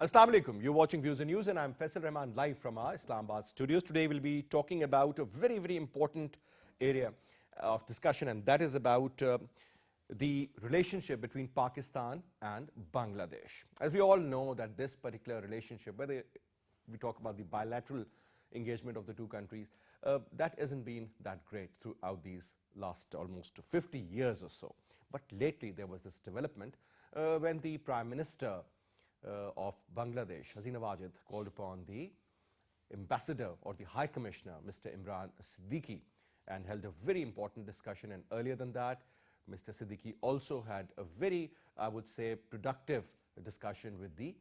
Assalamu alaikum. You're watching Views and News, and I'm Faisal Rehman live from our Islamabad studios. Today we'll be talking about a very, very important area of discussion, and that is about the relationship between Pakistan and Bangladesh. As we all know that this particular relationship, whether we talk about the bilateral engagement of the two countries, that hasn't been that great throughout these last almost 50 years or so. But lately there was this development when the Prime Minister of Bangladesh, Hasina Wajid, called upon the ambassador or the High Commissioner, Mr. Imran Siddiqui, and held a very important discussion. And earlier than that, Mr. Siddiqui also had a very, I would say, productive discussion with the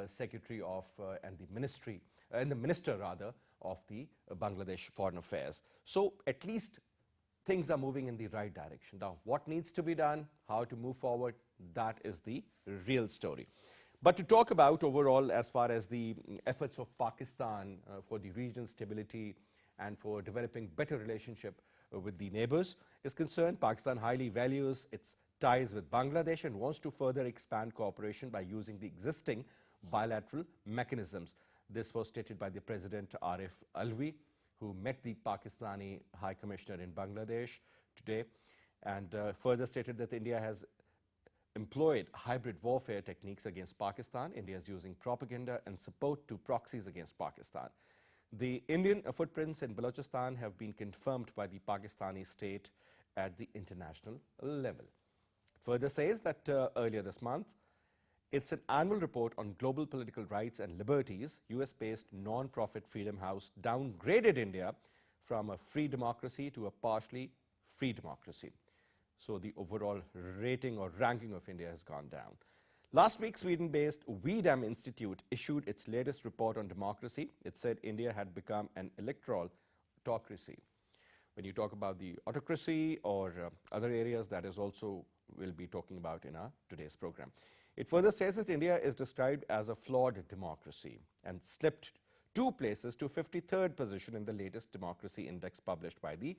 Secretary of and the Ministry, and the Minister rather, of the Bangladesh Foreign Affairs. So at least things are moving in the right direction. Now, what needs to be done, how to move forward, that is the real story. But to talk about overall as far as the efforts of Pakistan for the region's stability and for developing better relationship with the neighbors is concerned, Pakistan highly values its ties with Bangladesh and wants to further expand cooperation by using the existing bilateral mechanisms. This was stated by the President Arif Alvi, who met the Pakistani High Commissioner in Bangladesh today, and further stated that India has employed hybrid warfare techniques against Pakistan. India is using propaganda and support to proxies against Pakistan. The Indian footprints in Balochistan have been confirmed by the Pakistani state at the international level. Further says that earlier this month, it's an annual report on global political rights and liberties. US-based non-profit Freedom House downgraded India from a free democracy to a partially free democracy. So the overall rating or ranking of India has gone down. Last week, Sweden-based WEDAM Institute issued its latest report on democracy. It said India had become an electoral autocracy. When you talk about the autocracy or other areas, that is also we'll be talking about in our today's program. It further says that India is described as a flawed democracy and slipped 2 places to 53rd position in the latest democracy index published by the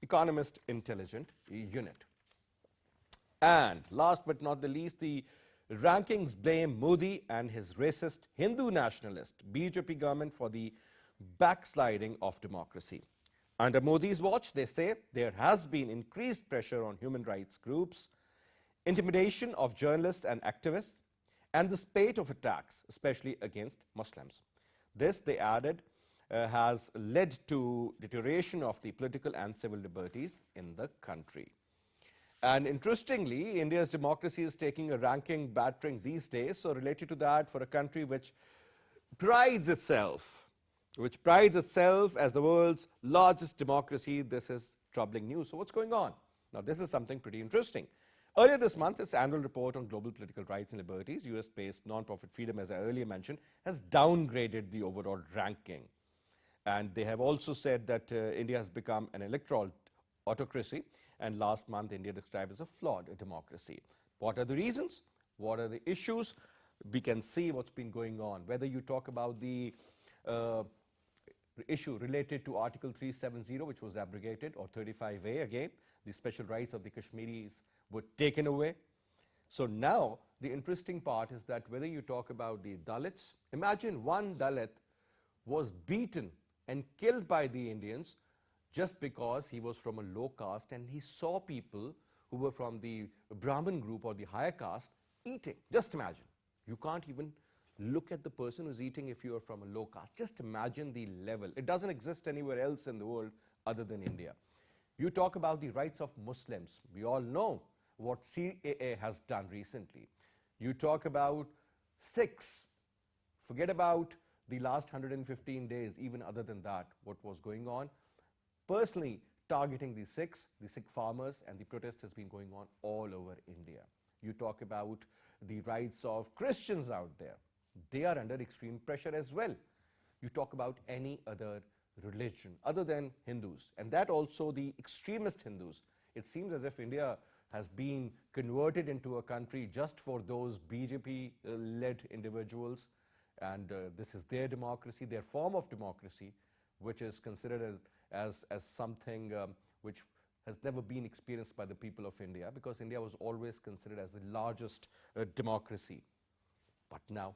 Economist Intelligence Unit. And last but not the least, the rankings blame Modi and his racist Hindu nationalist BJP government for the backsliding of democracy. Under Modi's watch, they say, there has been increased pressure on human rights groups, intimidation of journalists and activists, and the spate of attacks, especially against Muslims. This, they added, has led to deterioration of the political and civil liberties in the country. And interestingly, India's democracy is taking a ranking battering these days. So related to that, for a country which prides itself as the world's largest democracy, this is troubling news. So what's going on? Now, this is something pretty interesting. Earlier this month, its annual report on global political rights and liberties, US-based non-profit Freedom, as I earlier mentioned, has downgraded the overall ranking. And they have also said that India has become an electoral autocracy, and last month India described as a flawed democracy. What are the reasons? What are the issues? We can see what's been going on. Whether you talk about the issue related to Article 370, which was abrogated, or 35A again, the special rights of the Kashmiris were taken away. So now the interesting part is that whether you talk about the Dalits, imagine one Dalit was beaten and killed by the Indians just because he was from a low caste and he saw people who were from the Brahmin group or the higher caste eating. Just imagine. You can't even look at the person who's eating if you are from a low caste. Just imagine the level. It doesn't exist anywhere else in the world other than India. You talk about the rights of Muslims. We all know what CAA has done recently. You talk about Sikhs. Forget about the last 115 days, even other than that, what was going on. Personally targeting the Sikh farmers, and the protest has been going on all over India. You talk about the rights of Christians out there. They are under extreme pressure as well. You talk about any other religion other than Hindus, and that also the extremist Hindus. It seems as if India has been converted into a country just for those BJP-led individuals, and this is their democracy, their form of democracy, which is considered as something which has never been experienced by the people of India, because India was always considered as the largest democracy. But now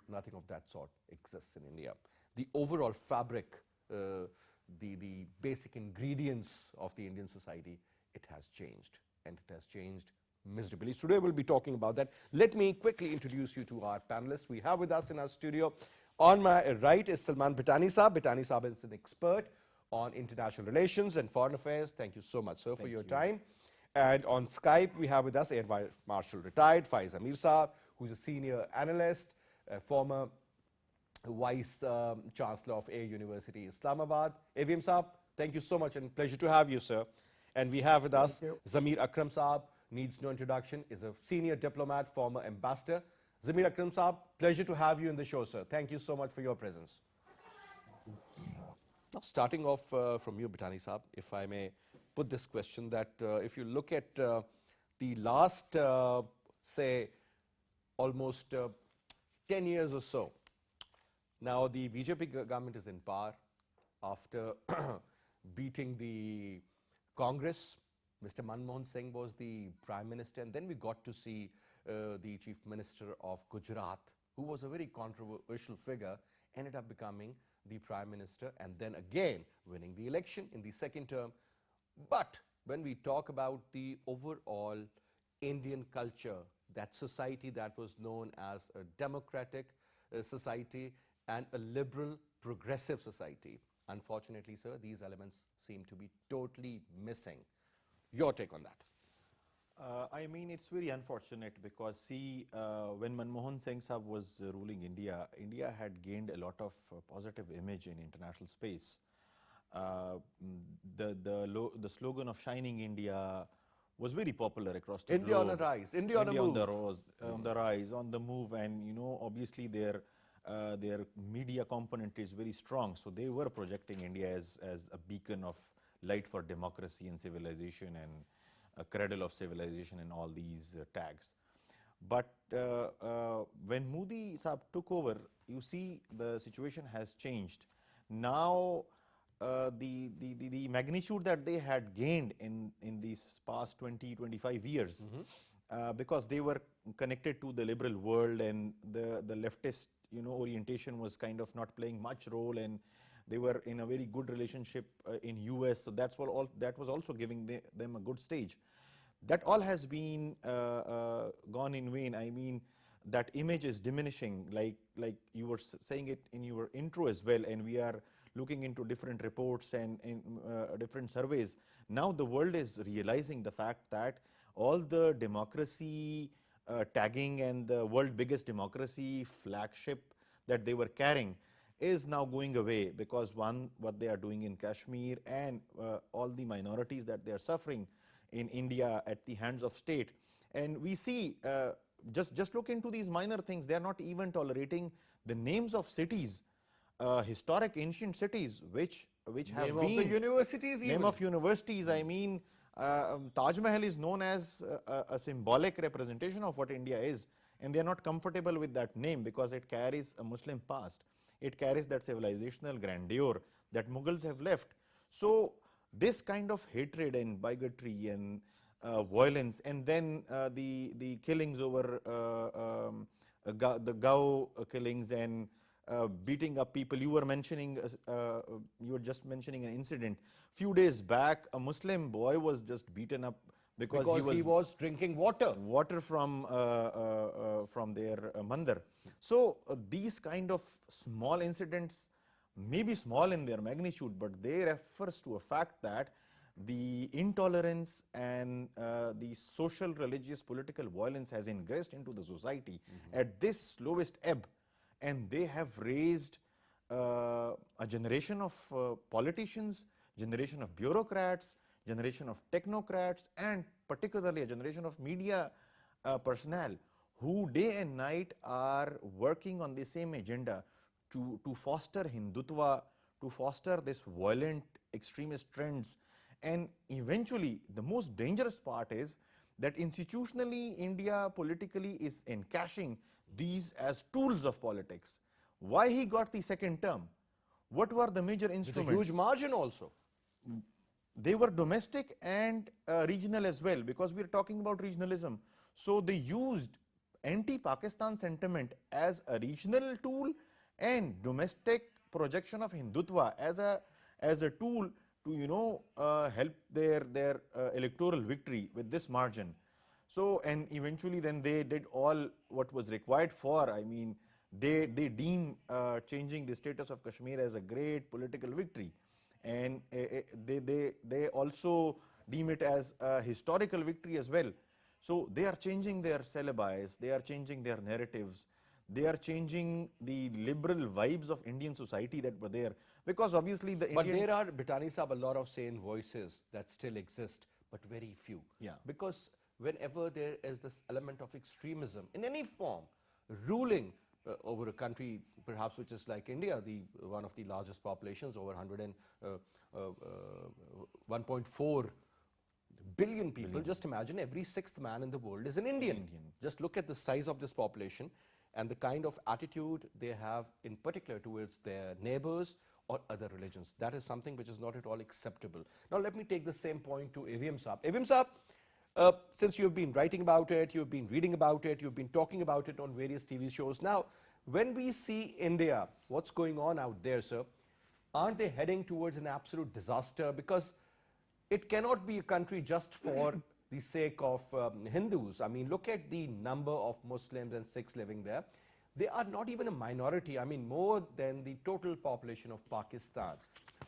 Nothing of that sort exists in India. The overall fabric, the basic ingredients of the Indian society, it has changed, and it has changed miserably. Today we'll be talking about that. Let me quickly introduce you to our panelists. We have with us in our studio, on my right is Salman Bhitani Saab. Bhitani Saab is an expert on international relations and foreign affairs. Thank you so much, sir, for your time. And on Skype, we have with us Air Vice Marshal retired Faisal Saab, who's a senior analyst, a former Vice Chancellor of Air University, Islamabad. AVM Saab, thank you so much and pleasure to have you, sir. And we have with us Zamir Akram Saab, needs no introduction, is a senior diplomat, former ambassador. Zamir Akram Saab, pleasure to have you in the show, sir. Thank you so much for your presence. Now, starting off from you, Bhitani Saab, if I may put this question, that if you look at the last, say, almost 10 years or so, now the BJP government is in power after beating the Congress. Mr. Manmohan Singh was the Prime Minister, and then we got to see the Chief Minister of Gujarat, who was a very controversial figure, ended up becoming the Prime Minister and then again winning the election in the second term. But when we talk about the overall Indian culture, that society that was known as a democratic society and a liberal progressive society, unfortunately, sir, these elements seem to be totally missing. Your take on that? I mean, it's very unfortunate because, see, when Manmohan Singh Sahab was ruling India, India had gained a lot of positive image in international space. The slogan of Shining India was very popular across the India globe. on the rise, India on the move. On the rise, on the move, and you know, obviously their media component is very strong. So they were projecting India as a beacon of light for democracy and civilization and a cradle of civilization and all these tags. But when Modi Saab took over, you see the situation has changed. Now the magnitude that they had gained in these past 20-25 years, because they were connected to the liberal world, and the leftist orientation was kind of not playing much role, and they were in a very good relationship in US, so that was also giving them a good stage. That all has been gone in vain. I mean, that image is diminishing, like you were saying it in your intro as well, and we are looking into different reports and different surveys. Now the world is realizing the fact that all the democracy tagging and the world biggest democracy flagship that they were carrying is now going away, because one, what they are doing in Kashmir and all the minorities that they are suffering in India at the hands of state. And we see, just look into these minor things. They are not even tolerating the names of cities, historic ancient cities, which have name been of the universities. Name of universities. I mean, Taj Mahal is known as a symbolic representation of what India is, and they are not comfortable with that name because it carries a Muslim past. It carries that civilizational grandeur that Mughals have left. So this kind of hatred and bigotry and violence, and then the killings over the Gao killings and beating up people. You were mentioning, you were just mentioning an incident. Few days back, a Muslim boy was just beaten up because he was drinking water from their mandir. So these kind of small incidents may be small in their magnitude, but they refers to a fact that the intolerance and the social, religious, political violence has ingressed into the society at this lowest ebb, and they have raised a generation of politicians, generation of bureaucrats, generation of technocrats, and particularly a generation of media personnel who day and night are working on the same agenda to foster Hindutva, to foster this violent extremist trends. And eventually, the most dangerous part is that institutionally, India politically is encashing these as tools of politics. Why he got the second term? What were the major instruments? With a huge margin also. They were domestic and regional as well, because we are talking about regionalism. So they used anti-Pakistan sentiment as a regional tool and domestic projection of Hindutva as a tool to help their electoral victory with this margin. So, and eventually then they did all what was required for, I mean, they deem changing the status of Kashmir as a great political victory, and they also deem it as a historical victory as well. So they are changing their syllabi, they are changing their narratives, they are changing the liberal vibes of Indian society that were there, because obviously the But Indian... there are, Britani Sahab, a lot of sane voices that still exist, but very few. Yeah. Because whenever there is this element of extremism in any form ruling over a country perhaps which is like India, one of the largest populations, over 1.4 billion people. Just imagine every sixth man in the world is an Indian. Just look at the size of this population and the kind of attitude they have in particular towards their neighbors or other religions. That is something which is not at all acceptable. Now let me take the same point to AVM Saab. AVM Saab, since you've been writing about it, you've been reading about it, you've been talking about it on various TV shows. Now, when we see India, what's going on out there, sir, aren't they heading towards an absolute disaster? Because it cannot be a country just for the sake of Hindus. I mean, look at the number of Muslims and Sikhs living there. They are not even a minority, I mean, more than the total population of Pakistan.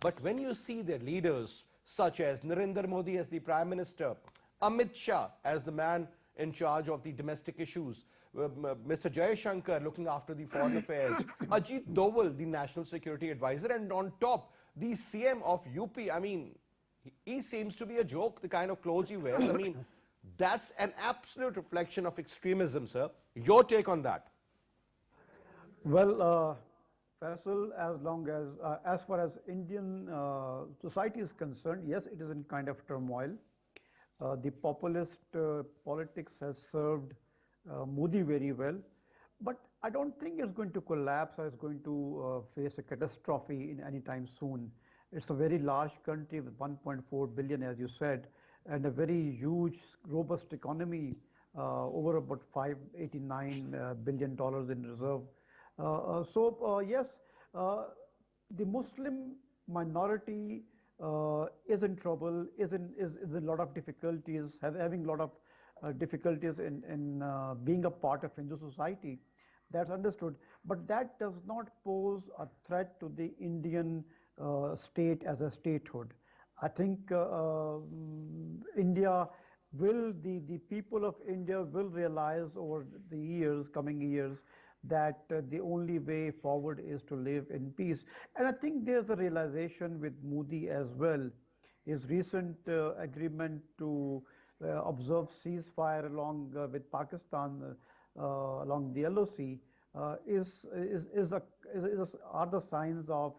But when you see their leaders, such as Narendra Modi as the Prime Minister, Amit Shah as the man in charge of the domestic issues, Mr. Jaishankar looking after the foreign affairs, Ajit Doval, the National Security Advisor, and on top, the CM of UP. I mean, he seems to be a joke, the kind of clothes he wears. I mean, that's an absolute reflection of extremism, sir. Your take on that? Well, Faisal, as far as Indian society is concerned, yes, it is in kind of turmoil. The populist politics has served Modi very well, but I don't think it's going to collapse or it's going to face a catastrophe in any time soon. It's a very large country with 1.4 billion, as you said, and a very huge, robust economy, over about $589 billion in reserve. Yes, the Muslim minority is in trouble, is in a lot of difficulties, having a lot of difficulties in being a part of Hindu society. That's understood, but that does not pose a threat to the Indian state as a statehood. I think the people of India will realize over the coming years, that the only way forward is to live in peace. And I think there's a realization with Modi as well. His recent agreement to observe ceasefire along with Pakistan along the LOC are the signs of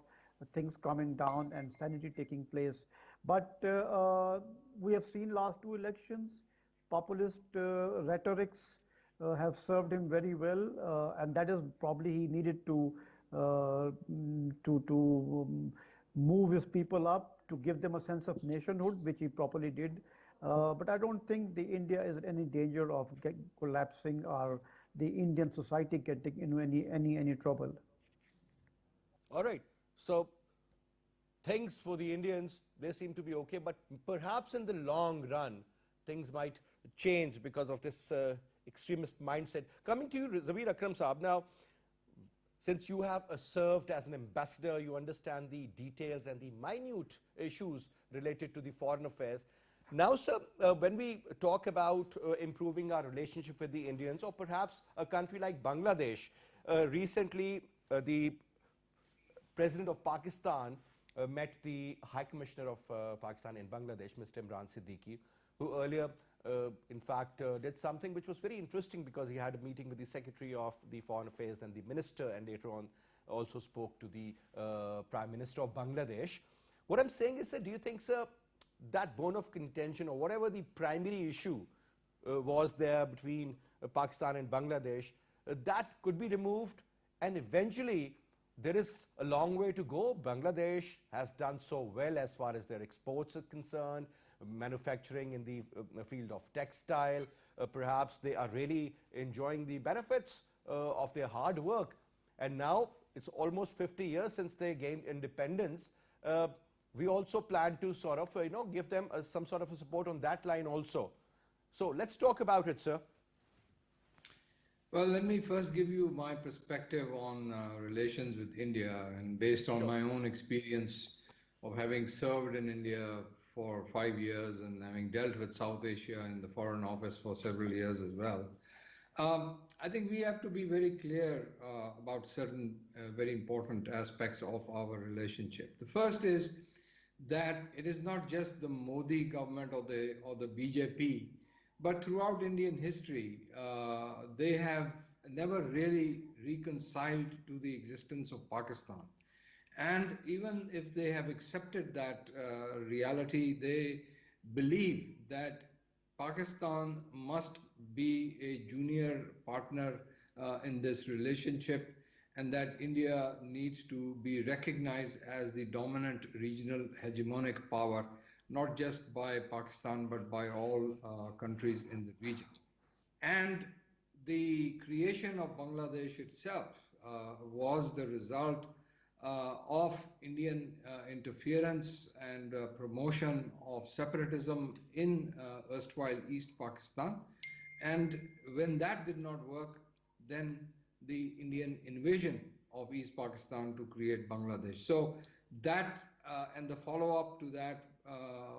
things coming down and sanity taking place. But we have seen last two elections, populist rhetorics have served him very well, and that is probably he needed to move his people up, to give them a sense of nationhood, which he properly did. But I don't think the India is in any danger of collapsing or the Indian society getting into any trouble. All right. So things for the Indians, they seem to be okay, but perhaps in the long run, things might change because of this extremist mindset. Coming to you, Zabir Akram Saab, now, since you have served as an ambassador, you understand the details and the minute issues related to the foreign affairs. Now, sir, when we talk about improving our relationship with the Indians, or perhaps a country like Bangladesh, recently the President of Pakistan met the High Commissioner of Pakistan in Bangladesh, Mr. Imran Siddiqui, who earlier, in fact, did something which was very interesting, because he had a meeting with the Secretary of the Foreign Affairs and the Minister, and later on also spoke to the Prime Minister of Bangladesh. What I'm saying is, sir, do you think, sir, that bone of contention or whatever the primary issue was there between Pakistan and Bangladesh, that could be removed, and eventually there is a long way to go. Bangladesh has done so well as far as their exports are concerned, manufacturing in the field of textile. Perhaps they are really enjoying the benefits of their hard work. And now it's almost 50 years since they gained independence. We also plan to sort of, give them some sort of a support on that line also. So let's talk about it, sir. Well, let me first give you my perspective on relations with India, and based on Sure. my own experience of having served in India for 5 years and having dealt with South Asia in the Foreign Office for several years as well. I think we have to be very clear about certain very important aspects of our relationship. The first is that it is not just the Modi government or the BJP, but throughout Indian history, they have never really reconciled to the existence of Pakistan. And even if they have accepted that reality, they believe that Pakistan must be a junior partner in this relationship, and that India needs to be recognized as the dominant regional hegemonic power, not just by Pakistan, but by all countries in the region. And the creation of Bangladesh itself was the result of Indian interference and promotion of separatism in erstwhile East Pakistan. And when that did not work, then the Indian invasion of East Pakistan to create Bangladesh. So that and the follow-up to that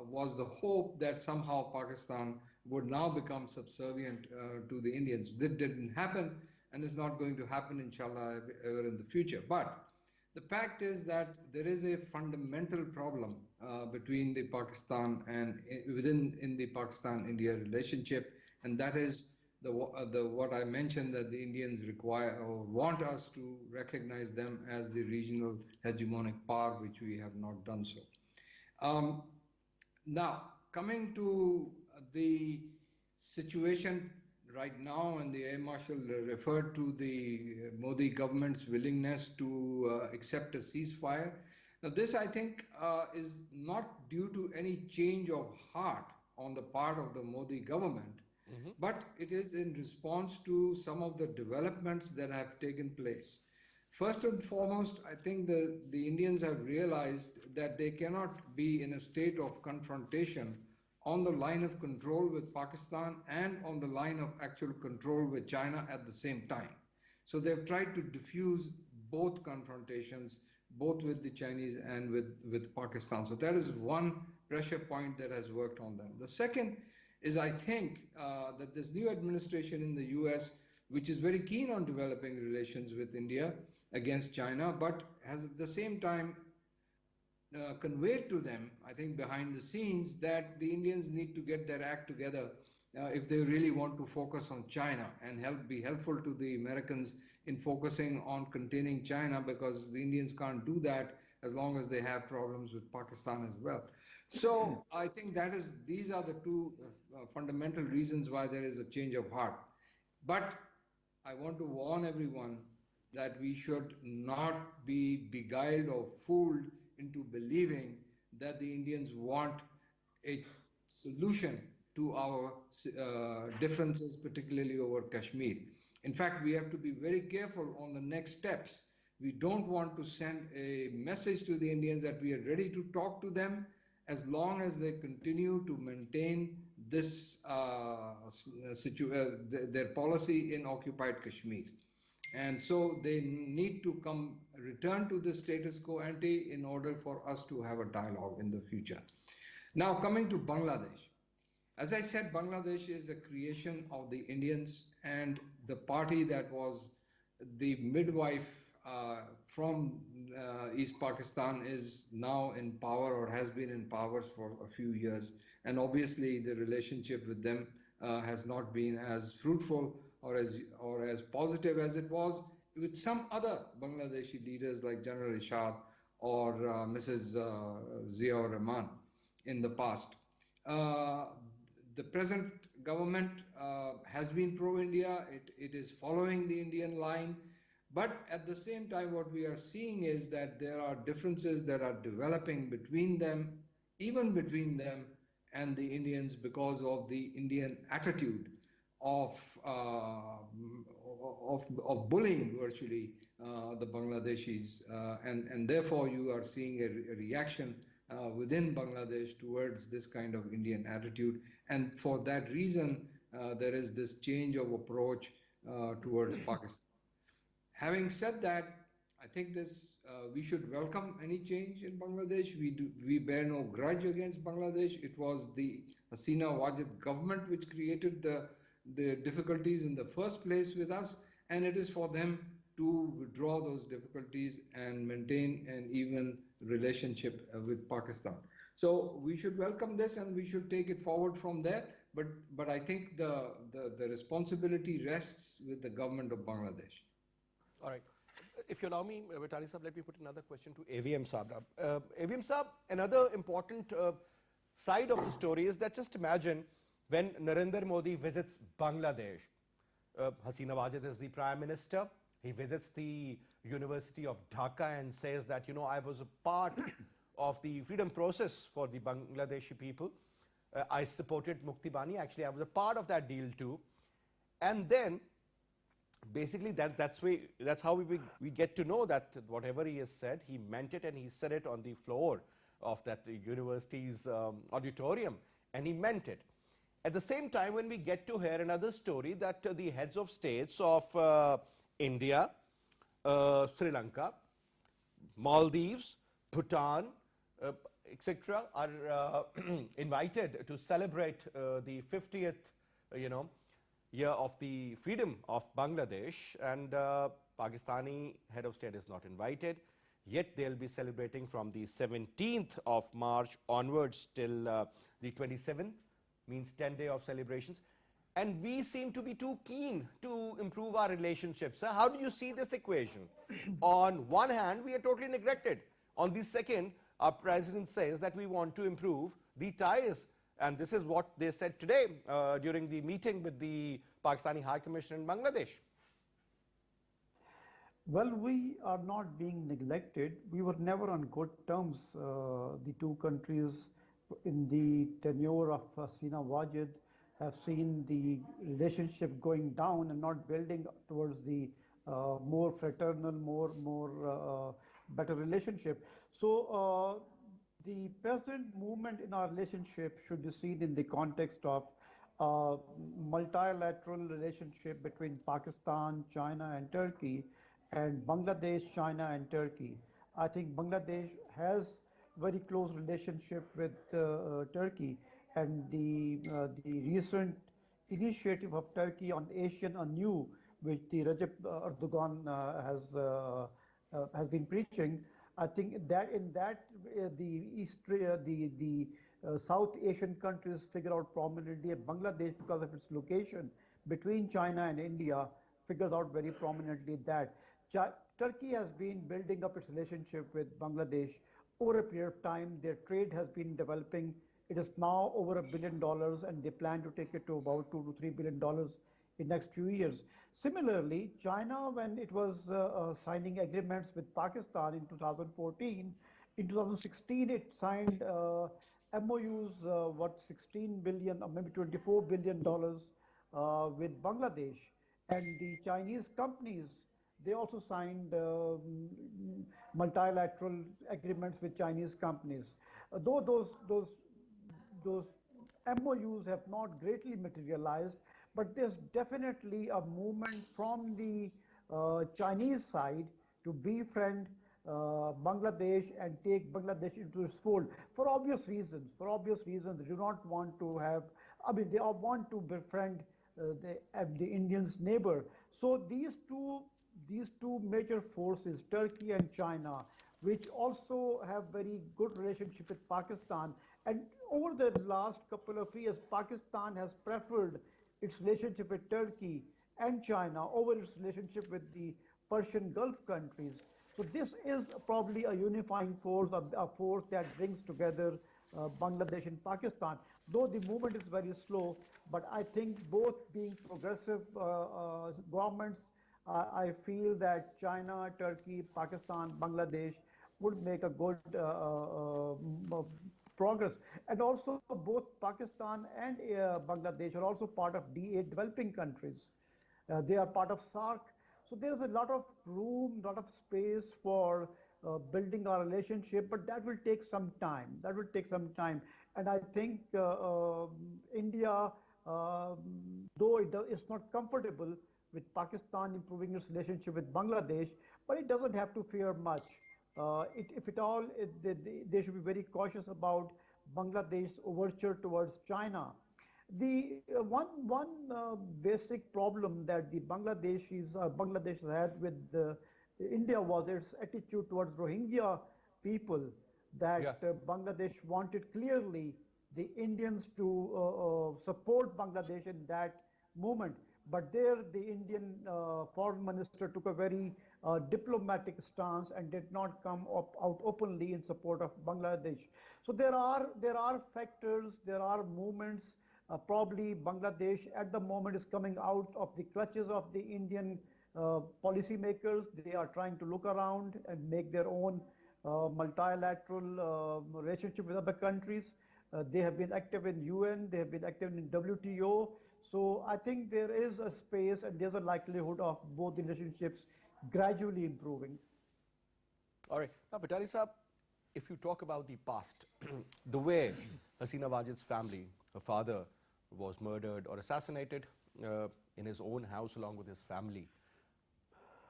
was the hope that somehow Pakistan would now become subservient to the Indians. That didn't happen, and is not going to happen, inshallah, ever in the future. But the fact is that there is a fundamental problem between the Pakistan and in the Pakistan-India relationship, and that is the what I mentioned, that the Indians require or want us to recognize them as the regional hegemonic power, which we have not done so. Now, coming to the situation right now, and the Air Marshal referred to the Modi government's willingness to accept a ceasefire. Now, this, I think, is not due to any change of heart on the part of the Modi government, but it is in response to some of the developments that have taken place. First and foremost, I think the Indians have realized that they cannot be in a state of confrontation on the line of control with Pakistan and on the line of actual control with China at the same time. So they've tried to diffuse both confrontations, both with the Chinese and with Pakistan. So that is one pressure point that has worked on them. The second is, I think, that this new administration in the US, which is very keen on developing relations with India against China, but has at the same time conveyed to them, I think behind the scenes, that the Indians need to get their act together if they really want to focus on China and be helpful to the Americans in focusing on containing China, because the Indians can't do that as long as they have problems with Pakistan as well. So I think these are the two fundamental reasons why there is a change of heart. But I want to warn everyone that we should not be beguiled or fooled into believing that the Indians want a solution to our differences, particularly over Kashmir. In fact, we have to be very careful on the next steps. We don't want to send a message to the Indians that we are ready to talk to them as long as they continue to maintain this their policy in occupied Kashmir. And so they need to return to the status quo ante in order for us to have a dialogue in the future. Now, coming to Bangladesh. As I said, Bangladesh is a creation of the Indians, and the party that was the midwife from East Pakistan is now in power, or has been in power for a few years. And obviously the relationship with them has not been as fruitful or as positive as it was with some other Bangladeshi leaders like General Ishaq or Mrs. Ziaur Rehman in the past. The present government has been pro-India. It is following the Indian line. But at the same time, what we are seeing is that there are differences that are developing between them, even between them and the Indians, because of the Indian attitude of of bullying virtually the Bangladeshis, and therefore you are seeing a reaction within Bangladesh towards this kind of Indian attitude, and for that reason there is this change of approach towards Pakistan. Having said that, I think we should welcome any change in Bangladesh. We bear no grudge against Bangladesh. It was the Hasina Wajid government which created the difficulties in the first place with us, and it is for them to withdraw those difficulties and maintain an even relationship with Pakistan. So we should welcome this and we should take it forward from there. But I think the responsibility rests with the government of Bangladesh. All right. If you allow me, Vitali Saab, let me put another question to AVM Saab. AVM Saab, another important side of the story is that just imagine when Narendra Modi visits Bangladesh. Hasina Wajid is the Prime Minister. He visits the University of Dhaka and says that, you know, I was a part of the freedom process for the Bangladeshi people. I supported Mukti Bani. Actually, I was a part of that deal too. And then basically that's how we get to know that whatever he has said, he meant it, and he said it on the floor of that university's auditorium, and he meant it. At the same time, when we get to hear another story that the heads of states of India, Sri Lanka, Maldives, Bhutan, etc. are invited to celebrate the 50th, year of the freedom of Bangladesh, and Pakistani head of state is not invited, yet they'll be celebrating from the 17th of March onwards till the 27th, means 10 days of celebrations. And we seem to be too keen to improve our relationships. How do you see this equation? On one hand, we are totally neglected. On the second, our president says that we want to improve the ties. And this is what they said today during the meeting with the Pakistani High Commissioner in Bangladesh. Well, we are not being neglected. We were never on good terms, the two countries in the tenure of Hasina Wajid have seen the relationship going down and not building towards the more fraternal, more better relationship. So the present movement in our relationship should be seen in the context of multilateral relationship between Pakistan, China, and Turkey, and Bangladesh, China, and Turkey. I think Bangladesh has very close relationship with Turkey, and the recent initiative of Turkey on Asian Anew, which the Recep Erdogan has been preaching. I think that in that the South Asian countries figure out prominently, and Bangladesh, because of its location between China and India, figures out very prominently that Turkey has been building up its relationship with Bangladesh over a period of time. Their trade has been developing. It is now over $1 billion, and they plan to take it to about $2 to $3 billion in next few years. Similarly, China, when it was signing agreements with Pakistan in 2014, in 2016 it signed MOUs worth 16 billion or maybe $24 billion with Bangladesh, and the Chinese companies, they also signed multilateral agreements with Chinese companies. Though those MOUs have not greatly materialized, but there's definitely a movement from the Chinese side to befriend Bangladesh and take Bangladesh into its fold for obvious reasons. They do not want to have, they all want to befriend the Indians' neighbor. So these two major forces, Turkey and China, which also have very good relationship with Pakistan, and over the last couple of years, Pakistan has preferred its relationship with Turkey and China over its relationship with the Persian Gulf countries. So this is probably a unifying force, a force that brings together Bangladesh and Pakistan. Though the movement is very slow, but I think both being progressive governments, I feel that China, Turkey, Pakistan, Bangladesh would make a good progress. And also both Pakistan and Bangladesh are also part of D8 developing countries. They are part of SARC. So there's a lot of room, lot of space for building our relationship, but that will take some time. That will take some time. And I think India, though it's not comfortable with Pakistan improving its relationship with Bangladesh, but it doesn't have to fear much. If at all, they should be very cautious about Bangladesh's overture towards China. The one basic problem that the Bangladesh had with India was its attitude towards Rohingya people. Yeah. That Bangladesh wanted clearly the Indians to support Bangladesh in that movement. But there, the Indian foreign minister took a very diplomatic stance and did not come out openly in support of Bangladesh. So there are factors, there are movements. Probably Bangladesh at the moment is coming out of the clutches of the Indian policymakers. They are trying to look around and make their own multilateral relationship with other countries. They have been active in UN, they have been active in WTO. So I think there is a space and there's a likelihood of both the relationships gradually improving. All right. Now, Patani Saab, if you talk about the past, the way Hasina Wajid's family, her father, was murdered or assassinated in his own house along with his family,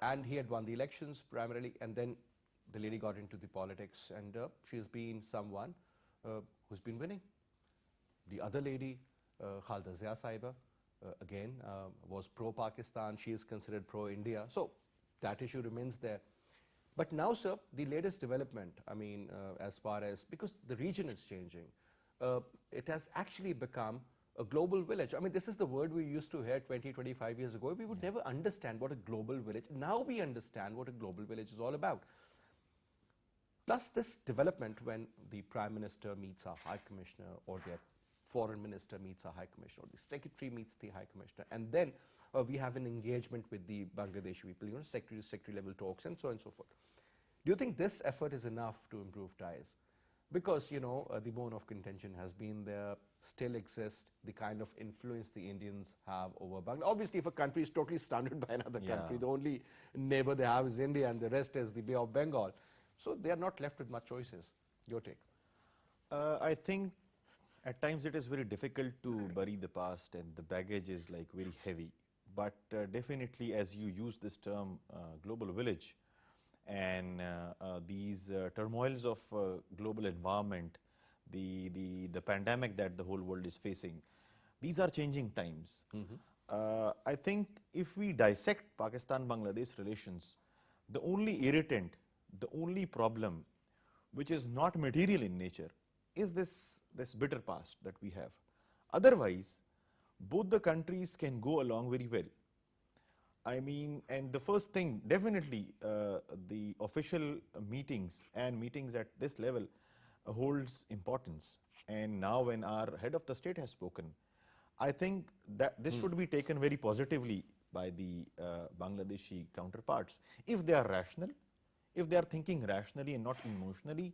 and he had won the elections primarily, and then the lady got into the politics, and she has been someone who's been winning. The other lady, Khalda Zia Saiba, again, was pro-Pakistan. She is considered pro-India. So that issue remains there. But now, sir, the latest development, I mean, as far as, because the region is changing, it has actually become a global village. I mean, this is the word we used to hear 20, 25 years ago. We would never understand what a global village, now we understand what a global village is all about. Plus this development when the Prime Minister meets a High Commissioner, or their Foreign Minister meets a High Commissioner, or the Secretary meets the High Commissioner, and then we have an engagement with the Bangladeshi people, secretary to secretary level talks and so on and so forth. Do you think this effort is enough to improve ties? Because, the bone of contention has been there, still exists, the kind of influence the Indians have over Bangladesh. Obviously, if a country is totally surrounded by another country, the only neighbor they have is India and the rest is the Bay of Bengal. So they are not left with much choices. Your take? I think at times it is very difficult to bury the past, and the baggage is like very heavy. But definitely, as you use this term, global village, and these turmoils of global environment, the pandemic that the whole world is facing, these are changing times. I think if we dissect Pakistan-Bangladesh relations, the only irritant, the only problem which is not material in nature is this bitter past that we have. Otherwise, both the countries can go along very well. I mean, and the first thing, definitely the official meetings and meetings at this level holds importance. And now when our head of the state has spoken, I think that this should be taken very positively by the Bangladeshi counterparts. If they are rational, if they are thinking rationally and not emotionally,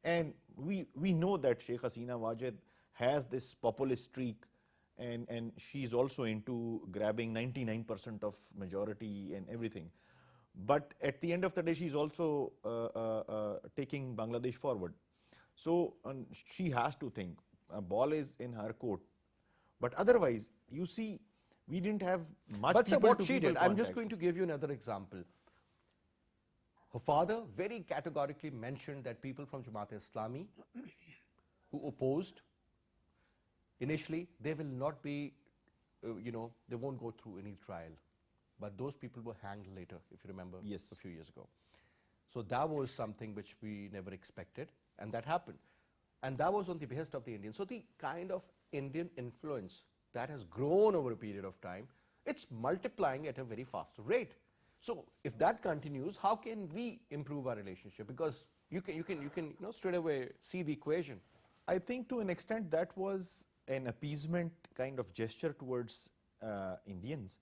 and we know that Sheikh Hasina Wajid has this populist streak, and she's also into grabbing 99% of majority and everything. But at the end of the day, she's also taking Bangladesh forward. So she has to think, a ball is in her court. But otherwise, you see, we didn't have much But sir, people what to she people did, I'm contact. just going to give you another example. Her father very categorically mentioned that people from Jamaat-e-Islami who opposed, initially, they will not be, they won't go through any trial. But those people were hanged later, if you remember, Yes. a few years ago. So that was something which we never expected, and that happened. And that was on the behest of the Indians. So the kind of Indian influence that has grown over a period of time, it's multiplying at a very fast rate. So if that continues, how can we improve our relationship? Because you can straight away see the equation. I think to an extent that was an appeasement kind of gesture towards Indians.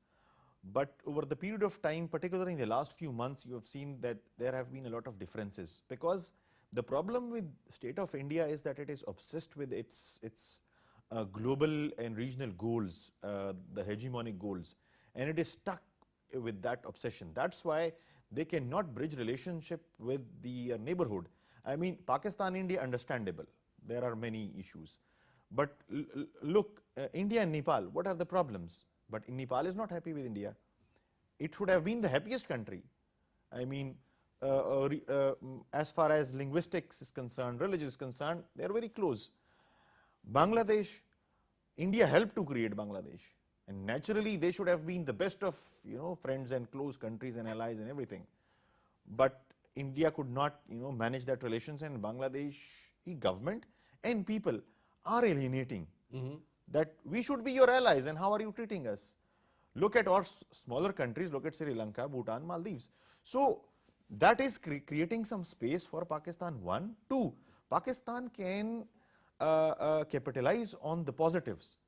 But over the period of time, particularly in the last few months, you have seen that there have been a lot of differences, because the problem with state of India is that it is obsessed with its global and regional goals, the hegemonic goals, and it is stuck with that obsession. That's why they cannot bridge relationship with the neighborhood. I mean, Pakistan, India, understandable. There are many issues. But look, India and Nepal, what are the problems? But Nepal is not happy with India. It should have been the happiest country. I mean, as far as linguistics is concerned, religion is concerned, they are very close. Bangladesh, India helped to create Bangladesh, and naturally they should have been the best of friends and close countries and allies and everything. But India could not manage that relations, and Bangladeshi government and people are alienating that we should be your allies, and how are you treating us? Look at our smaller countries, look at Sri Lanka, Bhutan, Maldives. So that is creating some space for Pakistan. One, two, Pakistan can capitalize on the positives.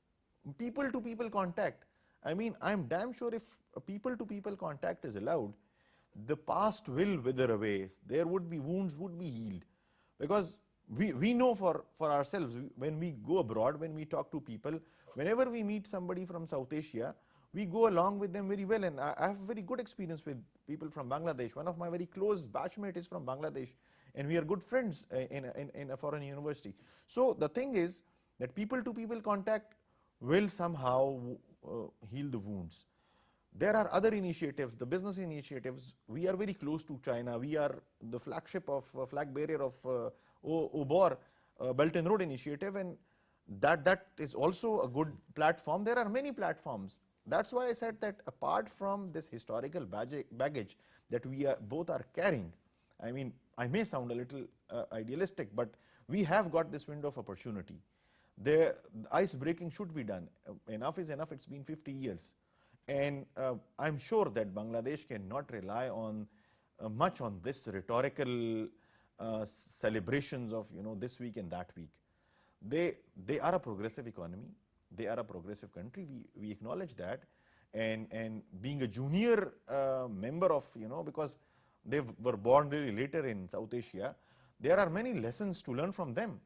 People to people contact. I mean, I'm damn sure if people to people contact is allowed, the past will wither away. There would be wounds would be healed, because we know for ourselves, when we go abroad, when we talk to people, whenever we meet somebody from South Asia, we go along with them very well. And I have very good experience with people from Bangladesh. One of my very close batchmate is from Bangladesh, and we are good friends in a foreign university. So the thing is that people to people contact will somehow heal the wounds. There are other initiatives, the business initiatives. We are very close to China. We are the flagship of flag bearer of OBOR, Belt and Road Initiative, and that is also a good platform. There are many platforms. That's why I said that apart from this historical baggage that we both are carrying, I mean, I may sound a little idealistic, but we have got this window of opportunity. The ice breaking should be done. Enough is enough. It's been 50 years. And I'm sure that Bangladesh cannot rely on much on this rhetorical celebrations of this week and that week. They are a progressive economy. They are a progressive country. We acknowledge that. And being a junior member of because they were born really later in South Asia, there are many lessons to learn from them.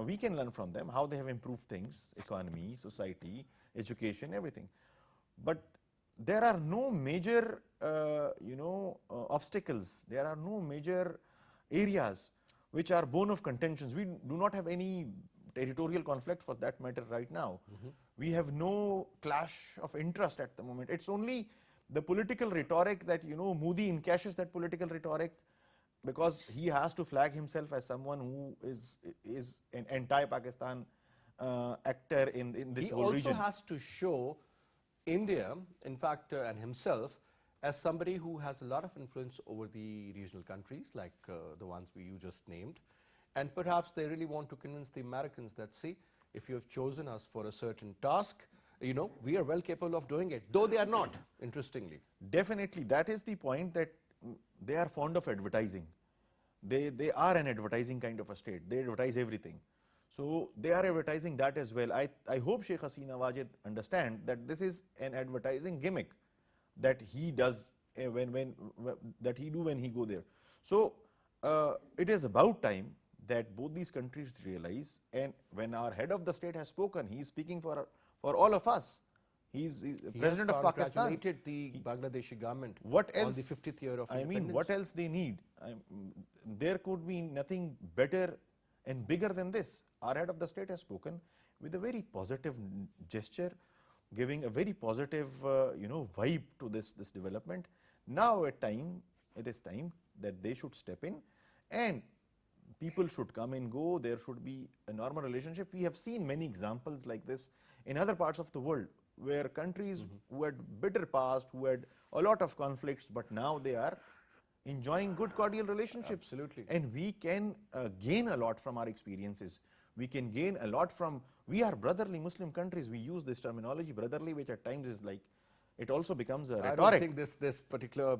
We can learn from them how they have improved things, economy, society, education, everything. But there are no major, obstacles. There are no major areas which are bone of contentions. We do not have any territorial conflict for that matter right now. We have no clash of interest at the moment. It's only the political rhetoric that, Modi encashes that political rhetoric because he has to flag himself as someone who is an anti-Pakistan actor in this whole region. He also has to show India, in fact, and himself, as somebody who has a lot of influence over the regional countries like the ones you just named. And perhaps they really want to convince the Americans that, see, if you have chosen us for a certain task, we are well capable of doing it, though they are not, interestingly. Definitely, that is the point, that they are fond of advertising. They are an advertising kind of a state. They advertise everything. So they are advertising that as well. I hope Sheikh Hasina Wajid understand that this is an advertising gimmick that he does that he do when he go there. So it is about time that both these countries realize, and when our head of the state has spoken, he is speaking for all of us. He's President of Pakistan. He congratulated the Bangladeshi government what else, on the 50th year of independence. I mean, what else they need? There could be nothing better and bigger than this. Our head of the state has spoken with a very positive gesture, giving a very positive, vibe to this development. Now it is time that they should step in, and people should come and go. There should be a normal relationship. We have seen many examples like this in other parts of the world, where countries who had bitter past, who had a lot of conflicts, but now they are enjoying good cordial relationships. Absolutely. And we can gain a lot from our experiences. We can gain a lot from, we are brotherly Muslim countries. We use this terminology, brotherly, which at times is like, it also becomes a rhetoric. I don't think this particular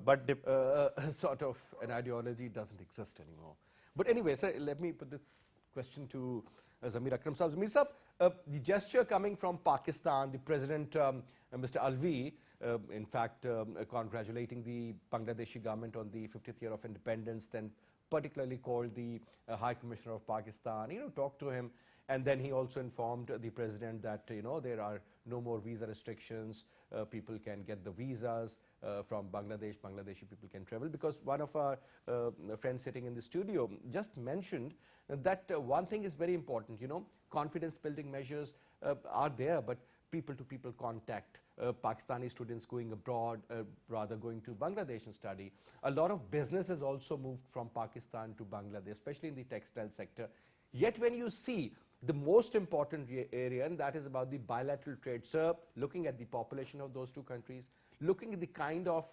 sort of an ideology doesn't exist anymore. But anyway, sir, let me put the question to Zamir Akram Saab. Zamir Saab, the gesture coming from Pakistan, the President, Mr. Alvi, in fact, congratulating the Bangladeshi government on the 50th year of independence, then particularly called the High Commissioner of Pakistan, talked to him. And then he also informed the president that, there are no more visa restrictions. People can get the visas from Bangladesh. Bangladeshi people can travel, because one of our friends sitting in the studio just mentioned that one thing is very important, confidence building measures are there, but people-to-people contact, Pakistani students going abroad, rather going to Bangladesh and study. A lot of business has also moved from Pakistan to Bangladesh, especially in the textile sector. Yet when you see the most important area, and that is about the bilateral trade, sir, looking at the population of those two countries, looking at the kind of,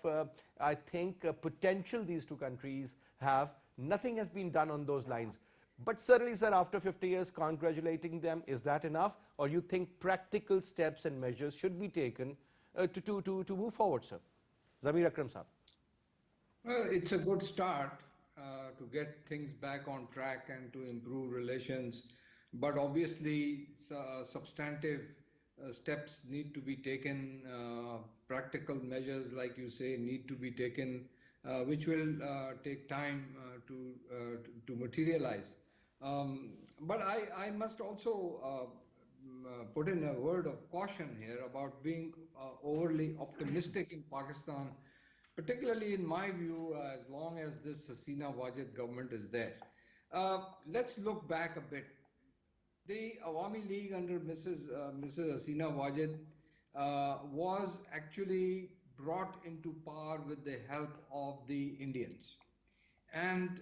I think, potential these two countries have, nothing has been done on those lines. But certainly, sir, after 50 years, congratulating them, is that enough? Or you think practical steps and measures should be taken to move forward, sir? Zamir Akram Saab. Well, it's a good start to get things back on track and to improve relations. But obviously, substantive steps need to be taken, practical measures, like you say, need to be taken, which will take time to materialize. But I must also put in a word of caution here about being overly optimistic in Pakistan, particularly in my view, as long as this Hasina Wajid government is there. Let's look back a bit. The Awami League under Mrs. Hasina Wajid was actually brought into power with the help of the Indians. And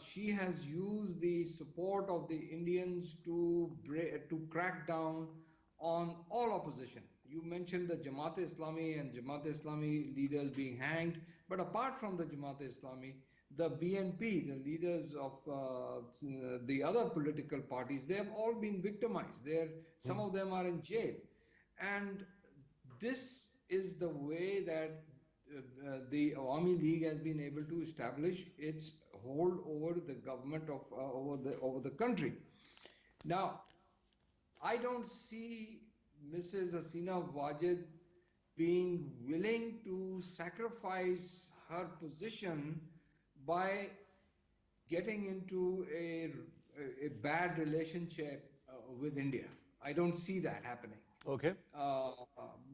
she has used the support of the Indians to crack down on all opposition. You mentioned the Jamaat-e-Islami and Jamaat-e-Islami leaders being hanged, but apart from the Jamaat-e-Islami, the BNP, the leaders of the other political parties, they have all been victimized. Some of them are in jail. And this is the way that the Awami League has been able to establish its hold over the government of over the country. Now, I don't see Mrs. Hasina Wajid being willing to sacrifice her position by getting into a bad relationship with India. I don't see that happening. Okay.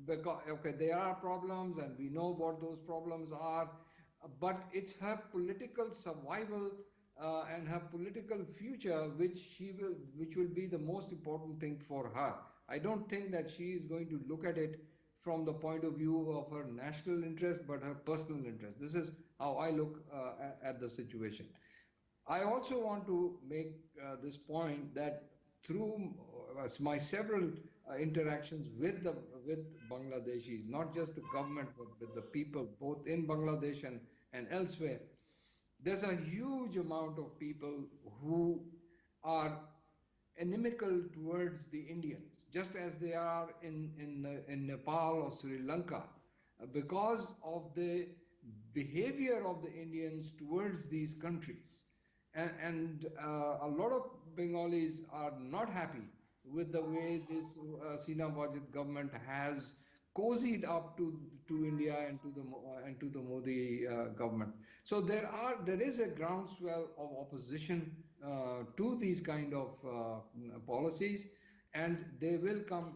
Because there are problems, and we know what those problems are, but it's her political survival and her political future which will be the most important thing for her. I don't think that she is going to look at it from the point of view of her national interest, but her personal interest. This is how I look at the situation. I also want to make this point that through my several interactions with Bangladeshis, not just the government, but with the people, both in Bangladesh and elsewhere, there's a huge amount of people who are inimical towards the Indians, just as they are in Nepal or Sri Lanka, because of the behavior of the Indians towards these countries. And a lot of Bengalis are not happy with the way this Hasina Wajid government has cozied up to India and to the Modi government. So there is a groundswell of opposition to these kind of policies, and they will come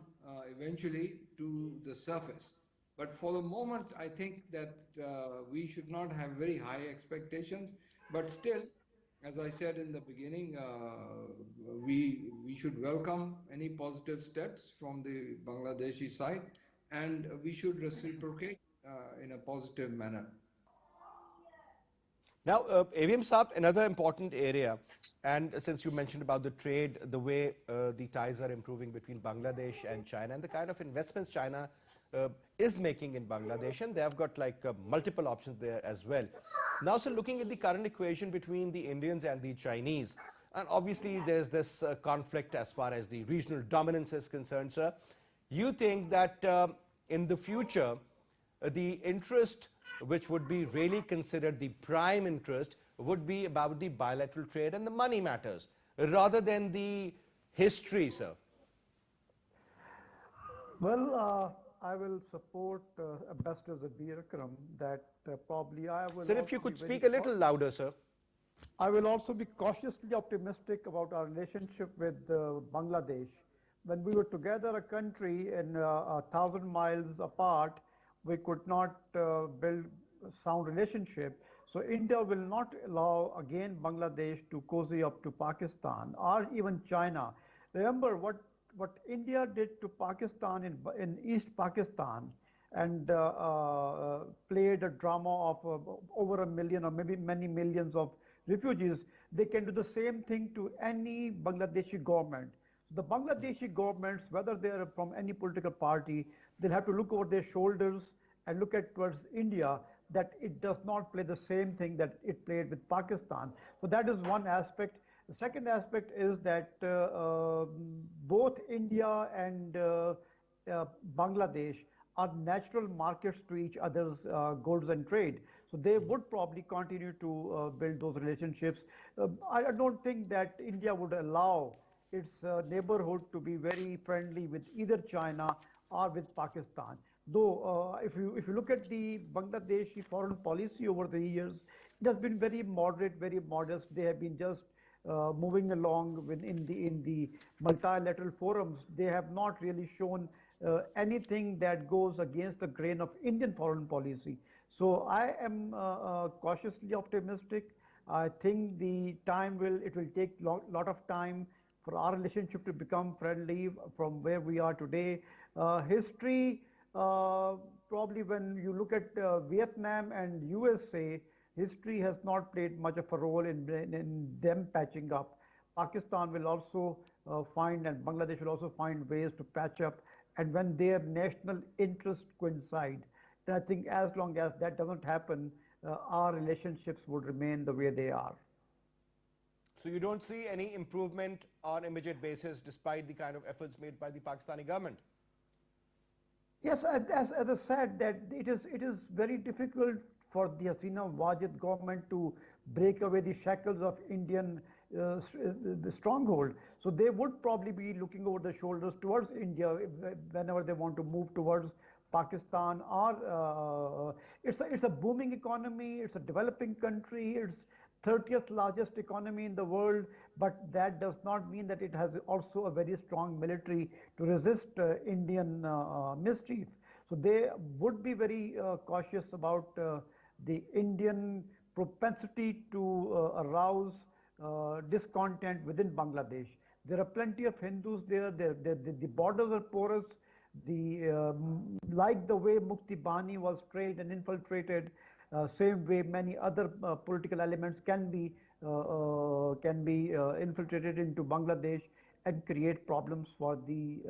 eventually to the surface. But for the moment, I think that we should not have very high expectations. But still, as I said in the beginning, we should welcome any positive steps from the Bangladeshi side, and we should reciprocate in a positive manner. Now, AVM Saab, another important area, and since you mentioned about the trade, the way the ties are improving between Bangladesh and China, and the kind of investments China is making in Bangladesh, and they have got like multiple options there as well. Now, so looking at the current equation between the Indians and the Chinese, and obviously there's this conflict as far as the regional dominance is concerned, sir. You think that in the future, the interest which would be really considered the prime interest would be about the bilateral trade and the money matters, rather than the history, sir? Well, I will support Ambassador Zabir Akram that probably I will Sir, if also you be could very speak a little louder, sir. I will also be cautiously optimistic about our relationship with Bangladesh. When we were together a country and 1,000 miles apart, we could not build a sound relationship. So India will not allow again Bangladesh to cozy up to Pakistan or even China. Remember what India did to Pakistan in East Pakistan and played a drama of over a million or maybe many millions of refugees. They can do the same thing to any Bangladeshi government. The Bangladeshi governments, whether they are from any political party, they'll have to look over their shoulders and look at towards India that it does not play the same thing that it played with Pakistan. So that is one aspect. The second aspect is that both India and Bangladesh are natural markets to each other's goods and trade. So they would probably continue to build those relationships. I don't think that India would allow its neighborhood to be very friendly with either China or with Pakistan. Though, if you look at the Bangladeshi foreign policy over the years, it has been very moderate, very modest. They have been just moving along in the multilateral forums. They have not really shown anything that goes against the grain of Indian foreign policy. So I am cautiously optimistic. I think it will take lot of time for our relationship to become friendly from where we are today. History, probably when you look at Vietnam and USA, history has not played much of a role in them patching up. Pakistan will also find and Bangladesh will also find ways to patch up, and when their national interests coincide, then I think as long as that doesn't happen, our relationships would remain the way they are. So you don't see any improvement on immediate basis despite the kind of efforts made by the Pakistani government? Yes, as I said, that it is very difficult for the Hasina Wajid government to break away the shackles of Indian the stronghold. So they would probably be looking over the shoulders towards India whenever they want to move towards Pakistan. Or it's a booming economy. It's a developing country. It's 30th largest economy in the world, but that does not mean that it has also a very strong military to resist Indian mischief. So they would be very cautious about the Indian propensity to arouse discontent within Bangladesh. There are plenty of Hindus there. The borders are porous. Like the way Mukti Bani was trained and infiltrated, same way many other political elements can be infiltrated into Bangladesh and create problems for the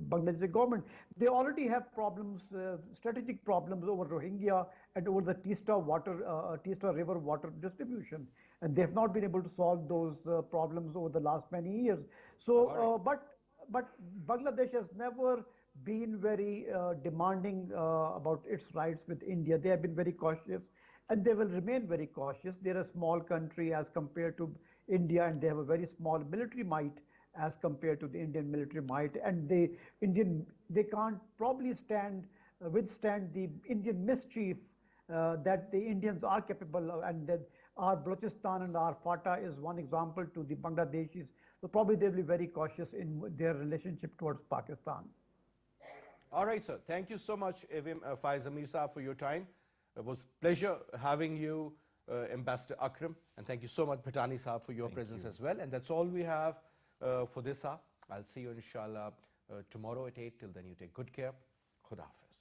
Bangladeshi government. They already have problems, strategic problems over Rohingya and over the Teesta River water distribution, and they have not been able to solve those problems over the last many years. So, but Bangladesh has never been very demanding about its rights with India. They have been very cautious, and they will remain very cautious. They're a small country as compared to India, and they have a very small military might as compared to the Indian military might, and they can't probably withstand the Indian mischief that the Indians are capable of, and that our Balochistan and our Fatah is one example to the Bangladeshis. So probably they'll be very cautious in their relationship towards Pakistan. All right, sir. Thank you so much, Faisal Mirza, for your time. It was a pleasure having you, Ambassador Akram, and thank you so much, Bhatani Sahab, for your presence as well. And that's all we have for this hour. I'll see you, inshallah, tomorrow at 8. Till then, you take good care. Khuda Hafiz.